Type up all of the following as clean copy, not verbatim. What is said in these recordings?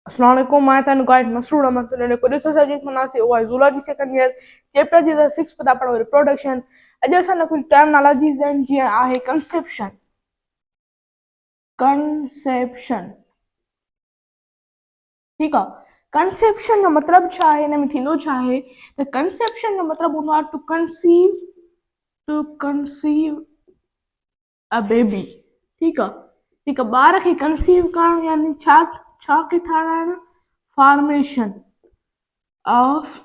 अस्सलाम वालेकुम, मैं तनु गाइड मसरूर अहमद ने कुछ सब्जेक्ट मनासी ओ जूलॉजी सेकंड ईयर चैप्टर जी 6 पता पढ़ो रिप्रोडक्शन। अज असां कुछ टर्मिनोलॉजीज आहिनि जीअं आहे कंसेप्शन। कंसेप्शन ठीक है। कंसेप्शन का मतलब छा है, हिन में थींदो छा है त कंसेप्शन का मतलब हूंदो आहे टू कंसीव अ बेबी। ठीक है। ठीक है, ॿार खे कंसीव करणु यानी छा छा खे ठाहिराइणु, फॉर्मेशन ऑफ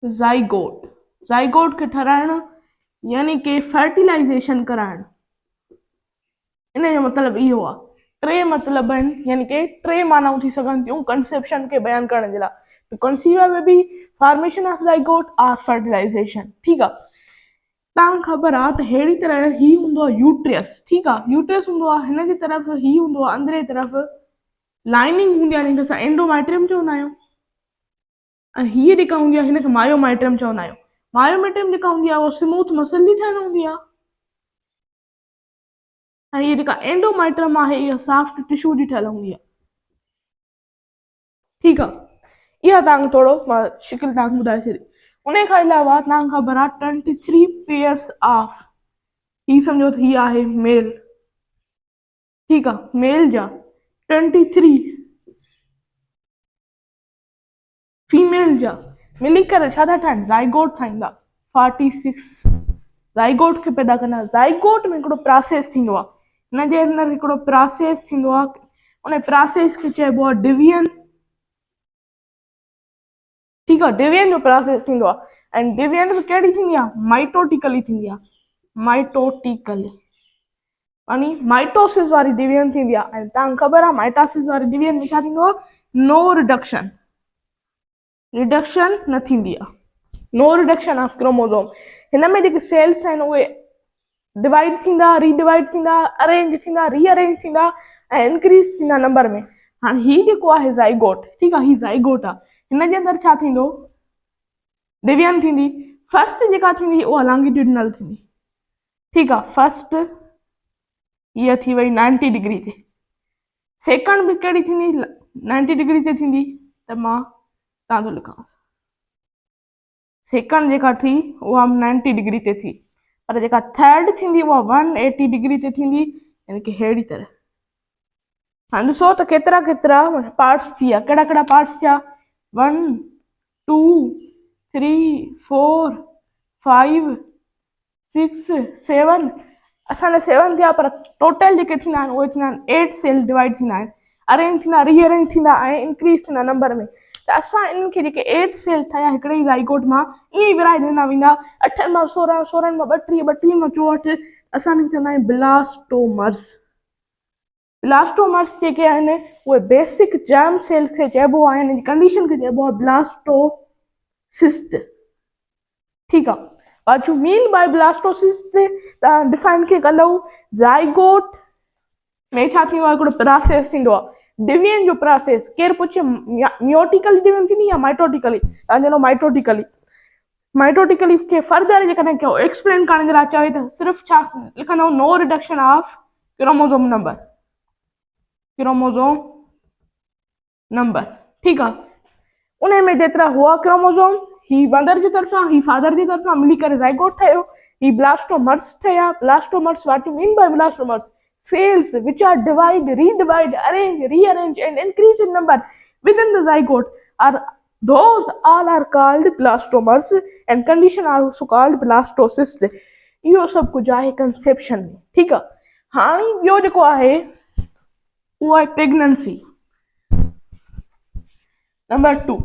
ज़ाइगोट। ज़ाइगोट खे ठहिराइणु यानी कि फर्टिलाइज़ेशन कराइणु। इन जो मतिलबु इहो आहे। टे मतिलब आहिनि, यानी कि टे मानाऊं थी सघनि थियूं कंसेप्शन खे बयानु करण जे लाइ। To conceive a baby, formation of zygote और फर्टिलाइज़ेशन। ठीक आहे। तव्हांखे ख़बर आहे त अहिड़ी तरह ही हूंदो आहे यूट्रियस। ठीकु आहे। यूट्रियस हूंदो आहे, हिन जी तरफ़ ही हूंदो आहे अंदरे तरफ़ लाइनिंग हूंदी आहे, जंहिंखे असां एंडोमेट्रियम चवंदा आहियूं। ऐं हीअ जेका हूंदी आहे हिनखे मायोमेट्रियम चवंदा आहियूं। मायोमेट्रियम जेका हूंदी आहे उहा स्मूथ मसल जी ठहियल हूंदी आहे, ऐं हीअ जेका एंडोमेट्रियम आहे इहा सॉफ्ट टिश्यू जी ठहियल हूंदी आहे। ठीकु आहे। इहा तव्हांखे थोरो मां शिकिल तव्हांखे ॿुधाए छॾी। उन खां अलावा तव्हांखे ख़बर आहे 23 पेयर्स ऑफ, ही सम्झो त ही आहे मेल। ठीकु आहे। मेल जा 23, फीमेल जा मिली करे छा था ठाहिनि, ज़ाइगोट ठाहींदा 46। ज़ाइगोट खे पैदा कंदा। ज़ाइगोट में हिकिड़ो प्रोसेस थींदो आहे, हिन जे अंदरि हिकिड़ो प्रोसेस थींदो आहे, उन प्रोसेस खे चइबो आहे डिवीजन। ठीकु आहे। डिवीजन जो प्रोसेस थींदो आहे, ऐं डिवीजन बि कहिड़ी थींदी आहे, माइटोटिकली थींदी आहे। माइटोटिकली यानी माइटोसिस वारी डिवीजन थींदी आहे। ऐं तव्हांखे ख़बर आहे माइटोसिस वारी डिवीजन में छा थींदो आहे, नो रिडक्शन, रिडक्शन न थींदी आहे। नो रिडक्शन ऑफ क्रोमोसोम। हिन में जेके सेल्स आहिनि उहे डिवाइड थींदा, रीडिवाइड थींदा, अरेंज थींदा, रीअरेंज थींदा ऐं इंक्रीज थींदा नंबर में। हाणे ही जेको आहे ज़ाइगोट, ठीकु आहे, ही ज़ाइगोट आहे। हिन जे अंदरि छा थींदो, डिवीजन थींदी। फर्स्ट जेका थींदी उहा लॉन्गिट्यूडिनल थींदी। ठीकु आहे। फर्स्ट हीअ थी वई 90 डिग्री ते। सेकंड बि कहिड़ी थींदी, 90 डिग्री ते थींदी। त मां तव्हांजो लिखां, सेकंड जेका थी उहा 90 डिग्री ते थी, पर जेका थर्ड थींदी उहा 180 डिग्री ते थींदी, यानी कि अहिड़ी तरह। हाणे ॾिसो त केतिरा केतिरा पार्ट्स थी विया, कहिड़ा कहिड़ा पार्ट्स थिया, 1 2 3 4 5 6 7। असांजा 7 थिया, पर टोटल जेके थींदा आहिनि उहे थींदा आहिनि 8 सेल डिवाइड थींदा आहिनि, अरेंज थींदा, रीअरेंज थींदा ऐं इंक्रीज थींदा नंबर में। त असां इन्हनि खे जेके 8 सेल ठहिया हिकिड़े ई ज़ाइगोट मां, ईअं ई विराइजंदा वेंदा, 8 मां 16, 16 मां 32, 32 मां 64। असां इन्हनि खे चवंदा आहियूं ब्लास्टोमर्स। ब्लास्टोमर्स जेके आहिनि उहे बेसिक जर्म सेल्स खे चइबो आहे, हिन जी कंडीशन खे चइबो आहे ब्लास्टोसिस्ट। ठीकु आहे। What you mean by blastocyst तव्हां डिफाइन कीअं कंदव, ज़ाइगोट में छा थींदो आहे, हिकिड़ो प्रोसेस थींदो आहे डिवीजन जो प्रोसेस। केरु पुछे मियोटिकली डिवीजन थींदी या माइटोटिकली, तव्हां चवंदो माइटोटिकली। माइटोटिकली खे फर्दर जेकॾहिं को एक्सप्लेन करण जे लाइ चवे त सिर्फ़ु छा लिखंदो, no reduction of chromosome number, chromosome number. ठीकु आहे। उन में जेतिरा हुआ क्रोमोसोम, ही मदर जी तरफ़ां, ही फादर जी तरफ़ां मिली करे ज़ाइगोट ठहियो, ही ब्लास्टोमर्स ठहिया। Blastomeres, what you mean by blastomeres, cells which are divide, redivide, arrange, rearrange and increase in number within the zygote are, those all are called blastomers and condition are also called blastocyst। इहो सभु कुझु आहे conception में। ठीकु आहे। हाणे ॿियो जेको आहे उहो आहे प्रेगनेंसी। नंबर 2,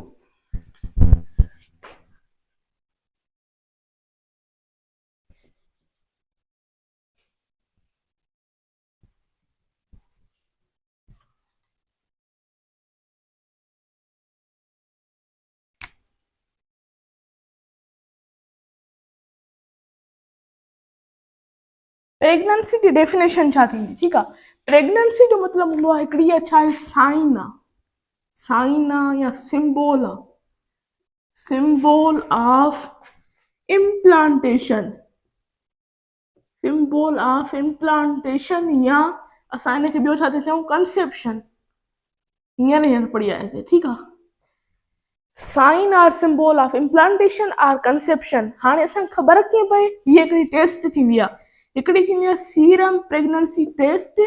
प्रेगनेंसी की डेफिनेशन छा थींदी। ठीकु आहे। प्रेगनेंसी जो मतिलबु हूंदो आहे हिकिड़ी छा आहे, साइन आहे, साइन आहे या सिंबल आहे, symbol of implantation, symbol of implantation, या असां हिनखे ॿियो छा था चऊं, कंसेप्शन। हींअर पढ़ी आयासीं, ठीकु आहे। Sign or symbol of implantation or conception. हाणे असांखे ख़बर कीअं पए हीअ हिकिड़ी टेस्ट थींदी आहे, हिकिड़ी थींदी आहे सीरम प्रेगनेंसी टेस्ट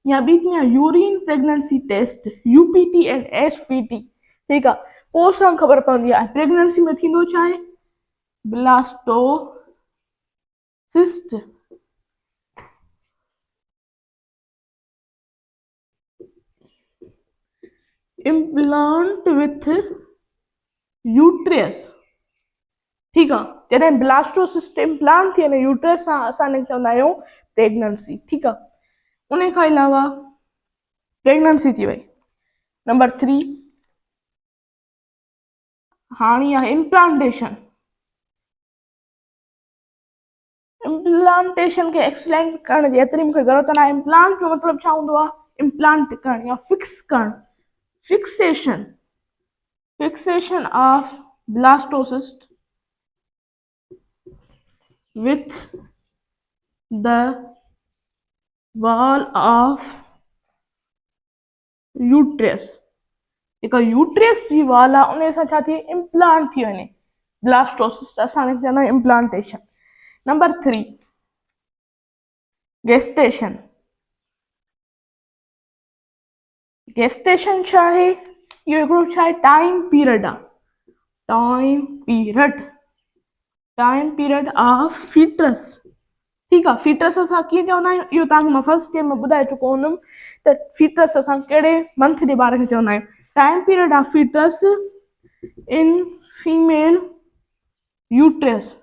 या ॿी थींदी आहे urine pregnancy test, UPT and SPT, ठीकु आहे। पोइ असांखे ख़बर पवंदी आहे प्रेगनेंसी में थींदो छा आहे, ब्लास्टोसिस्ट, इम्प्लांट विथ यूट्रियस, ठीकु आहे। जॾहिं ब्लास्टोसिस्ट इम्प्लांट थिए न यूट्रस सां, असां चवंदा आहियूं प्रेगनेंसी, ठीकु आहे। उन खां अलावा प्रेगनेंसी थी वई। नंबर 3 हाणे आहे इम्प्लांटेशन। इम्प्लांटेशन खे एक्सप्लेन करण जी एतिरी मूंखे ज़रूरत न आहे। इम्प्लांट जो मतिलबु छा हूंदो आहे, इम्प्लांट करण या फिक्स करण, fixation of blastocyst with the wall of uterus। जेका यूट्रियस जी वॉल आहे उन सां छा थिए, इम्प्लांट थी वञे ब्लास्टोसिस्ट, असां चवंदा आहियूं इम्प्लांटेशन। Number 3 gestation. गेस्टेशन छा आहे, इहो हिकिड़ो छा आहे, टाइम पीरियड आहे, टाइम पीरियड ऑफ फीटस, ठीकु आहे। फीटस असां कीअं चवंदा आहियूं, इहो तव्हांखे मां फर्स्ट टाइम में ॿुधाए चुको हूंदुमि त फीटस असां कहिड़े मंथ जे बारे में चवंदा आहियूं। Time period of foetus in female uterus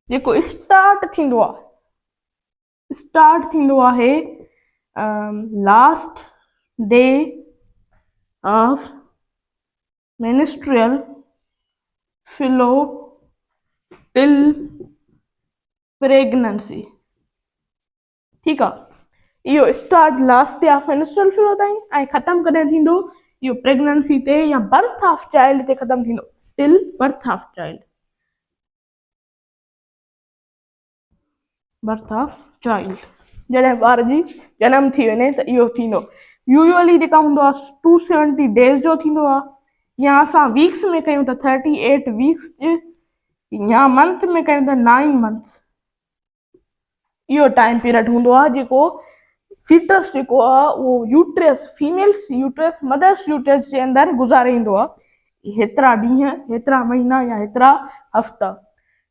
जेको स्टार्ट थींदो आहे last day of menstrual flow till pregnancy, ठीकु आहे। इहो start last day of menstrual flow ताईं ऐं ख़तमु कॾहिं थींदो, इहो प्रेगनेंसी ते या बर्थ ऑफ चाइल्ड ते ख़तमु थींदो, टिल बर्थ ऑफ चाइल्ड, जॾहिं ॿार जी जनम थी वञे त इहो थींदो। यूजुअली जेका हूंदो आहे 270 डेज़ जो थींदो आहे, या असां वीक्स में कयूं त 38 वीक्स, या मंथ में कयूं त 9 मंथ्स। इहो टाइम पीरियड हूंदो आहे जेको फीटस जेको आहे उहो uterus, female's uterus, mother's uterus जे अंदरि गुज़ारे ईंदो आहे, हेतिरा ॾींहं, हेतिरा महीना या हेतिरा हफ़्ता,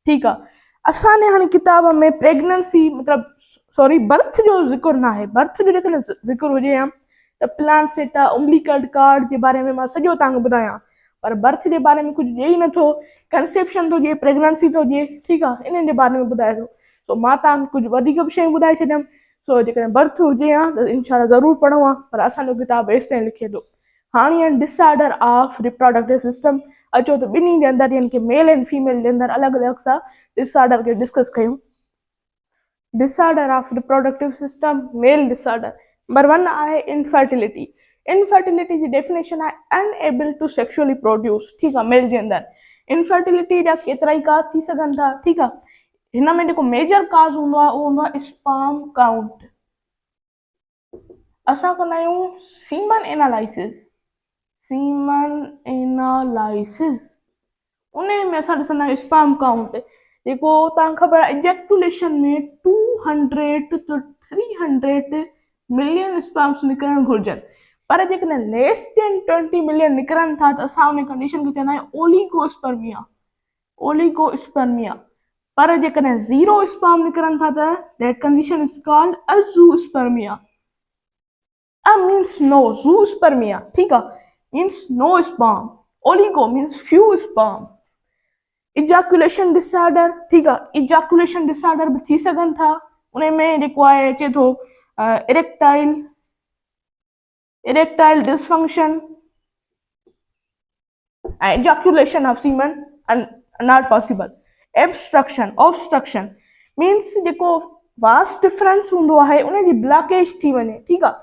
ठीकु आहे। असांजे हाणे किताब में प्रेगनेंसी मतिलबु बर्थ जो ज़िक्र न आहे। बर्थ जो जेकॾहिं ज़िक्र हुजे हा त प्लासेंटा, उम्बिलिकल कॉर्ड जे बारे में मां सॼो तव्हांखे ॿुधायां, पर बर्थ जे बारे में कुझु ॾिए ई नथो, कंसेप्शन थो ॾिए, प्रेगनेंसी थो ॾिए, ठीकु आहे, इन्हनि जे बारे में ॿुधाए थो। सो मां तव्हांखे कुझु वधीक बि शयूं ॿुधाए छॾियमि। सो जेकॾहिं बर्थ हुजे हा त इनशाला ज़रूरु पढ़ो आहे, पर असांजो किताब एसि ताईं लिखे थो। हाणे आहिनि डिसऑर्डर ऑफ रिप्रोडक्टिव सिस्टम। अचो त ॿिन्ही जे अंदरि यानी कि मेल एंड फीमेल जे अंदरि अलॻि अलॻि सां डिसऑर्डर खे डिस्कस कयूं। Disorder of reproductive system, male disorder. Number 1 आहे इनफर्टिलिटी। इनफर्टिलिटी जी डेफिनेशन आहे अनएबल टू सेक्सुअली प्रोड्यूस, ठीकु आहे। मेल जे अंदरि इनफर्टिलिटी जा केतिरा ई काज़ थी सघनि था, ठीकु आहे। हिन में जेको मेजर काज़ हूंदो आहे उहो हूंदो आहे स्पर्म काउंट। असां कंदा आहियूं सीमन एनालाइसिस, उन में असां ॾिसंदा आहियूं स्पर्म काउंट, जेको तव्हांखे ख़बर आहे इजेक्टुलेशन में 200 to 300 मिलियन स्पर्म्स निकिरणु घुरिजनि, पर जेकॾहिं लेस देन 20 मिलियन निकिरनि था त असां उन कंडीशन खे चवंदा आहियूं ओलिगोस्पर्मिया। पर जेकॾहिं 0 स्पर्म निकिरनि था त that condition is called azoospermia. Means no, zoospermia, ठीकु आहे, means no sperm, oligo means few sperm. Ejaculation disorder, ठीकु आहे, इजैकुलेशन डिसऑर्डर बि थी सघनि था। उन में जेको आहे अचे थो इरेक्टाइल डिसफंक्शन ऐं ejaculation of semen not possible. Obstruction means जेको वास्ट डिफरेंस हूंदो आहे उन जी ब्लॉकेज थी वञे, ठीकु आहे।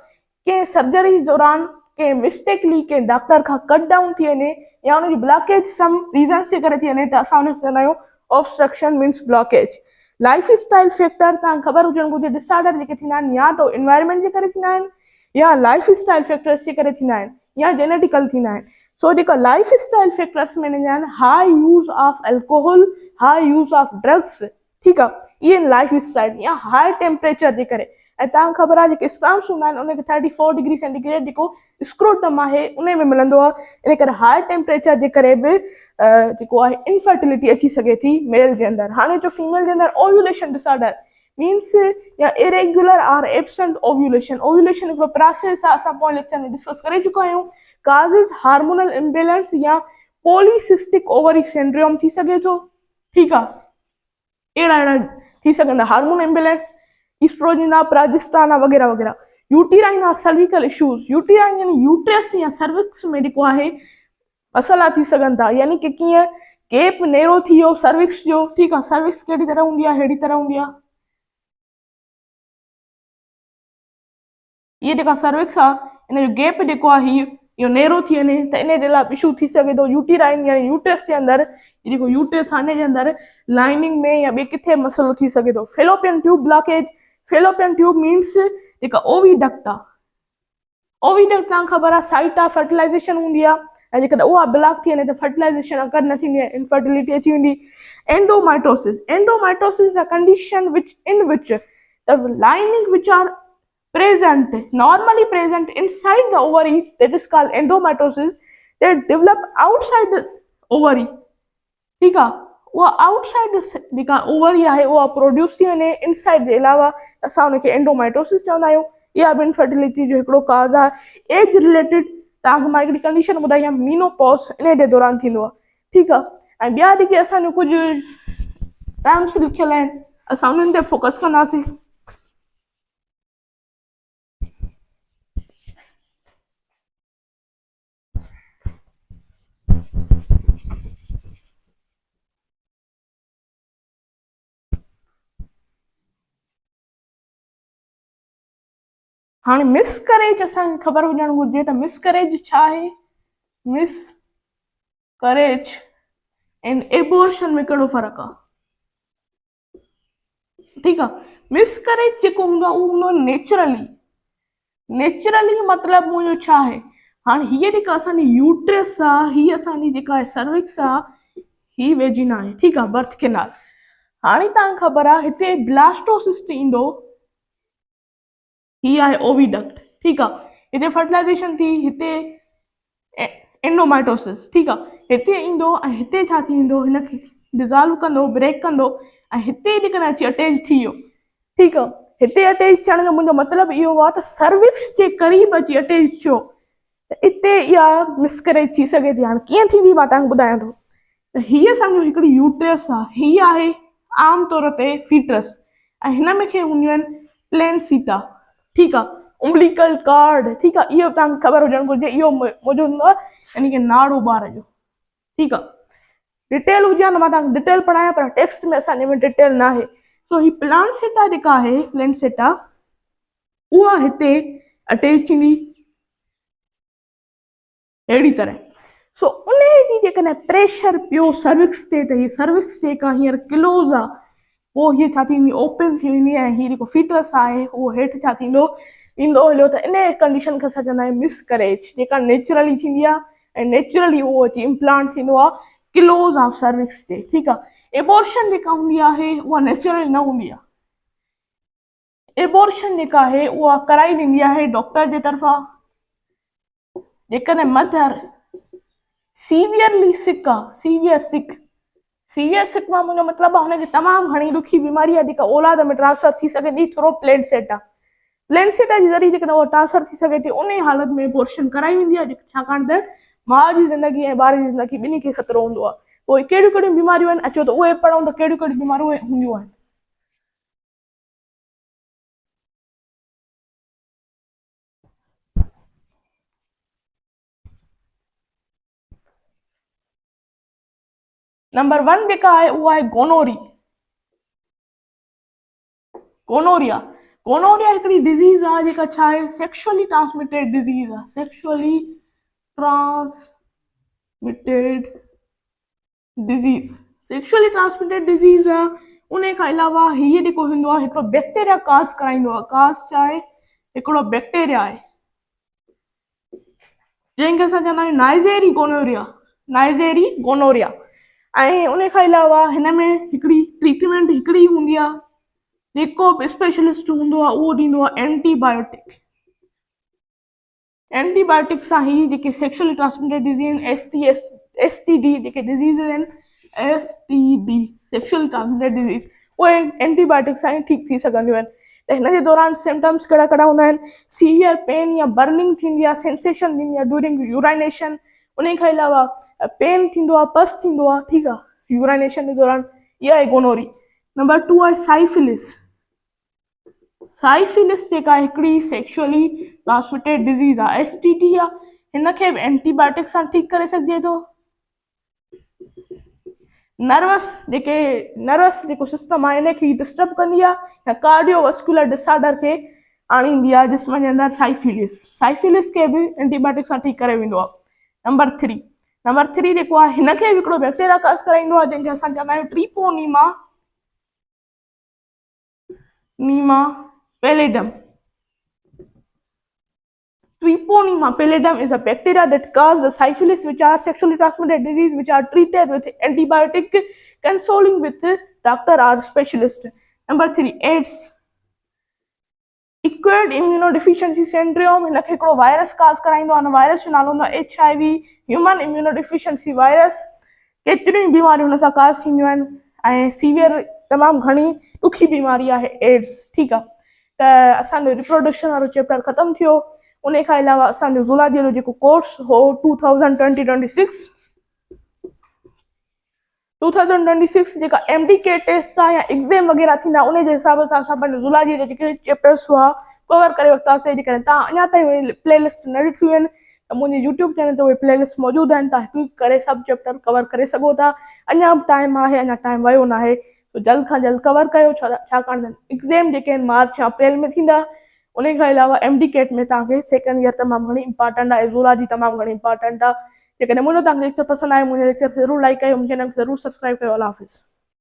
कंहिं सर्जरी दौरान कंहिं मिस्टेकली कंहिं डॉक्टर खां कट डाउन थी वञे या उनजी ब्लॉकेज सम रीज़न्स जे करे थी वञे त असां उनखे चवंदा आहियूं obstruction means blockage. Life style factor तव्हांखे ख़बर हुजणु घुरिजे, डिसऑर्डर जेके थींदा आहिनि या तो एनवायरमेंट जे करे थींदा आहिनि या लाइफ स्टाइल फैक्टर्स जे करे थींदा आहिनि या जेनेटिकल थींदा आहिनि। सो जेका लाइफ स्टाइल फैक्टर्स में ईंदा आहिनि, high use of alcohol, high use of drugs, ठीकु आहे, इहे लाइफ स्टाइल या हाई टेम्परेचर जे करे। ऐं तव्हांखे ख़बर आहे जेके स्पर्म्स हूंदा आहिनि उनखे 34 डिग्री सेंटीग्रेड जेको स्क्रोटम आहे उन में मिलंदो आहे। इन करे हाई टेम्परेचर जे करे बि जेको आहे इनफर्टिलिटी अची सघे थी मेल जे अंदरि। हाणे जो फीमेल जे अंदरि ओव्यूलेशन डिसऑर्डर मीन्स या irregular or absent ovulation, ovulation हिकिड़ो प्रोसेस आहे, असां पोइ लेक्चर में डिस्कस करे चुका आहियूं। काज़िस हार्मोनल इम्बेलेंस या पॉलीसिस्टिक ओवरी सिंड्रोम थी सघे थो, ठीकु आहे, अहिड़ा थी सघंदा हार्मोन इम्बेलेंस, ईस्ट्रोजन आहे, प्रोजेस्टेरोन आहे, वग़ैरह वग़ैरह। यूटीराइन आहे सर्विकल इश्यूज़, यूटीराइन यानी यूट्रस या सर्विक्स में जेको आहे मसइला थी सघनि था, यानी कि कीअं गेप नेरो थी वियो सर्विक्स जो, ठीकु आहे, सर्विक्स कहिड़ी तरह हूंदी आहे, अहिड़ी तरह हूंदी आहे, ये जेका सर्विक्स आहे इन जो गेप जेको आहे इहो नेरो थी वञे त इन जे लाइ इशू थी सघे थो। यूटीराइन यानी यूट्रस जे अंदरि जेको यूट्रस आहे जे अंदरि लाइनिंग में या ॿिए किथे मसइलो थी सघे थो। Fallopian tube blockage, fallopian tube means जेका ओवीडक्ट आहे, ओवीडक्ट तव्हांखे ख़बर आहे साइट ऑफ फर्टिलाइज़ेशन हूंदी आहे, ऐं जेकॾहिं उहा ब्लॉक थी वञे त फर्टिलाइज़ेशन अकर न थींदी आहे, इनफर्टिलिटी अची वेंदी। एंडोमाइटोसिस, एंडोमाइटोसिस is a condition in which the lining which are present, normally present inside the ovary, that is called endomitosis, they develop outside the ovary, ठीक है, वो आउटसाइड जेका ओवरी आहे उहा प्रोड्यूस थी वञे, इनसाइड जे अलावा असां उनखे एंडोमाइटोसिस चवंदा आहियूं। इहा बि इनफर्टिलिटी जो हिकिड़ो काज़ आहे। एज रिलेटेड तव्हांखे मां हिकिड़ी कंडीशन ॿुधाई आहे, मीनोपॉज, इन जे दौरान थींदो आहे, ठीकु आहे। ऐं ॿिया जेके असांजो कुझु टर्म्स लिखियल आहिनि असां उन्हनि ते फोकस कंदासीं। हाँ मिसकरेज असांखे ख़बर हुजणु घुरिजे त मिसकरेज छा आहे, मिसकरेज एंड एबॉर्शन में कहिड़ो फ़र्क़ु आहे, ठीकु आहे। मिसकरेज जेको हूंदो आहे उहो हूंदो आहे नेचुरली, नेचुरली मतिलबु मुंहिंजो छा आहे, हाणे हीअ जेका असांजी यूट्रस आहे, हीअ असांजी जेका आहे सर्विक्स आहे, ही वेजिना आहे, ठीकु आहे, बर्थ केनाल। हाणे तव्हांखे ख़बर आहे हिते ब्लास्टोसिस्ट ईंदो, ही आहे ओविडक्ट, ठीकु आहे, हिते फर्टिलाइज़ेशन थी, हिते एंडोमाइटोसिस, ठीकु आहे, हिते ईंदो ऐं हिते छा थींदो, हिनखे डिज़ॉल्व कंदो, ब्रेक कंदो ऐं हिते जेकॾहिं अची अटैच थी वियो, ठीकु आहे, हिते अटैच थियण जो मुंहिंजो मतिलबु इहो आहे त सर्विक्स जे क़रीब अची अटैच थियो त इते इहा मिसकरेज थी सघे थी। हाणे कीअं थींदी मां तव्हांखे ॿुधायां थो। त हीअ सम्झो हिकिड़ी यूट्रस आहे, हीअ आहे आम तौर ते फीटस, ऐं हिन में खे हूंदियूं आहिनि प्लेनसीटा, ठीकु आहे, उम्बिलिकल कार्ड, ठीकु आहे, इहो तव्हांखे ख़बर हुजणु घुरिजे, इहो मौजूदु हूंदो आहे यानी कि नाड़ो ॿार जो, ठीकु आहे। डिटेल हुजे हा त मां तव्हांखे डिटेल पढ़ायां, पर टेक्स्ट में असांजे में डिटेल न आहे। सो ही प्लानसेटा जेका आहे, प्लेनसेटा, उहा हिते अटैच थींदी अहिड़ी तरह। सो उन जी जेकॾहिं प्रेशर पियो सर्विक्स ते त हीअ सर्विक्स जेका हींअर क्लोज़ आहे, पोइ हीअ छा थींदी, ओपन थी वेंदी, ऐं हीअ जेको फीटस आहे उहो हेठि छा थींदो, ईंदो हलियो। त इन कंडीशन खे असां चवंदा आहियूं मिसकरेज, जेका नेचुरली थींदी आहे ऐं नेचुरली उहो अची इम्प्लांट थींदो आहे क्लोज़ ऑफ सर्विक्स ते, ठीकु आहे। एबॉर्शन जेका हूंदी आहे उहा नेचुरली न हूंदी आहे, एबॉर्शन जेका आहे उहा कराई वेंदी आहे डॉक्टर जे तरफ़ां। जेकॾहिं मदर सीवियरली सिक आहे, सीवियर सिक मां मुंहिंजो मतिलबु आहे हुनखे तमामु घणी ॾुखी बीमारी आहे जेका औलाद में ट्रांसफर थी सघे थी थ्रू प्लेनसेटा, प्लेनसेटा जे ज़रिए जेकॾहिं उहा ट्रांसफर थी सघे थी, उन हालत में एबॉर्शन कराई वेंदी आहे, छाकाणि त माउ जी ज़िंदगी ऐं ॿार जी ज़िंदगी ॿिन्ही खे ख़तरो हूंदो आहे। पोइ कहिड़ियूं कहिड़ियूं बीमारियूं आहिनि, अचो त उहे पढ़ूं त कहिड़ियूं कहिड़ियूं बीमारियूं हूंदियूं आहिनि। नंबर 1 जेका आहे उहा आहे गोनोरिया। गोनोरिया हिकिड़ी डिज़ीज़ आहे जेका छा आहे, सेक्शुअली ट्रांसमिटेड डिज़ीज़ आहे, sexually transmitted disease, sexually transmitted disease आहे। उन खां अलावा हीअ जेको हूंदो आहे हिकिड़ो बैक्टीरिया काज़ कराईंदो आहे, काज़ छा आहे, हिकिड़ो बैक्टीरिया आहे, जंहिंखे असां चवंदा आहियूं नाइज़ेरी गोनोरिया। ऐं उन खां अलावा हिन में हिकिड़ी ट्रीटमेंट हिकिड़ी हूंदी आहे, जेको बि स्पेशलिस्ट हूंदो आहे उहो ॾींदो आहे एंटीबायोटिक। एंटीबायोटिक सां ही जेके सेक्शुअली ट्रांसमिटेड डिज़ीज़ STD जेके डिज़ीज़ आहिनि, STD सेक्शुअली ट्रांसमिटेड डिज़ीज़, उहे एंटीबायोटिक सां ई ठीकु थी सघंदियूं आहिनि। त हिन जे दौरान सिम्टम्स कहिड़ा कहिड़ा हूंदा आहिनि? सीवियर पेन या बर्निंग थींदी आहे, सेंसेशन थींदी आहे ड्यूरिंग यूराइनेशन। उन खां अलावा पेन थींदो आहे, पस थींदो आहे, ठीकु आहे, यूराइनेशन जे दौरान। इहा आहे गोनोरी। नंबर 2 आहे साइफिलिस। साइफिलिस जेका हिकिड़ी सेक्शुअली ट्रांसमिटेड डिज़ीज़ आहे, STD आहे। हिन खे बि एंटीबायोटिक सां ठीकु करे सघिजे थो। नर्वस जेको सिस्टम आहे, इनखे डिस्टर्ब कंदी आहे या कार्डियोवस्कुलर डिसऑर्डर खे आणींदी आहे जिस्म जे अंदरि साइफिलिस खे बि एंटीबायोटिक सां ठीकु करे वेंदो आहे। नंबर 3 जेको आहे, हिनखे बि हिकिड़ो बैक्टीरिया काज़ कराईंदो आहे, जंहिंखे असां चवंदा आहियूं ट्रिपोनीमा pallidum. Treponema pallidum is a bacteria that cause the syphilis, which are sexually transmitted disease, which are treated with antibiotic, consulting with doctor or specialist. Number 3, AIDS. Acquired immunodeficiency syndrome, हिनखे हिकिड़ो virus काज़ कराईंदो आहे। Virus जो नालो हूंदो आहे HIV, human immunodeficiency virus. केतिरियूं बीमारियूं हुन सां काज़ थींदियूं आहिनि ऐं सीवियर तमामु घणी ॾुखी बीमारी आहे एड्स। ठीकु आहे, त असांजो रिप्रोडक्शन वारो चैप्टर ख़तमु थियो। उन खां अलावा असांजो ज़ूलॉजी जो जेको कोर्स हो 2026 जेका MDK टेस्ट आहे या एग्ज़ाम वग़ैरह थींदा, उन जे हिसाब सां असां पंहिंजो ज़ूलॉजी जा जेके चैप्टर्स हुआ कवर करे वरितासीं। जेकॾहिं तव्हां अञा ताईं उहे प्लेलिस्ट न ॾिठियूं आहिनि त मुंहिंजे यूट्यूब चैनल ते उहे प्लेलिस्ट मौजूदु आहिनि, तव्हां क्लिक करे सभु चैप्टर कवर करे सघो था। अञा बि टाइम आहे, अञा टाइम वियो न आहे, तो जल्द खां जल्द कवर कयो, छाकाणि एग्ज़ाम जेके आहिनि मार्च या अप्रैल में थींदा। उन खां अलावा MDK में तव्हांखे सेकेंड ईयर तमामु घणी इंपॉर्टेंट आहे, ज़ूलॉजी तमामु घणी इंपॉर्टेंट आहे। जेकॾहिं मुंहिंजो तव्हांखे लेक्चर पसंदि आयो, मुंहिंजे लेक्चर खे ज़रूरु लाइक कयो, मुंहिंजे चैनल खे ज़रूरु सब्सक्राइब कयो। अल्लाह हाफ़िज़।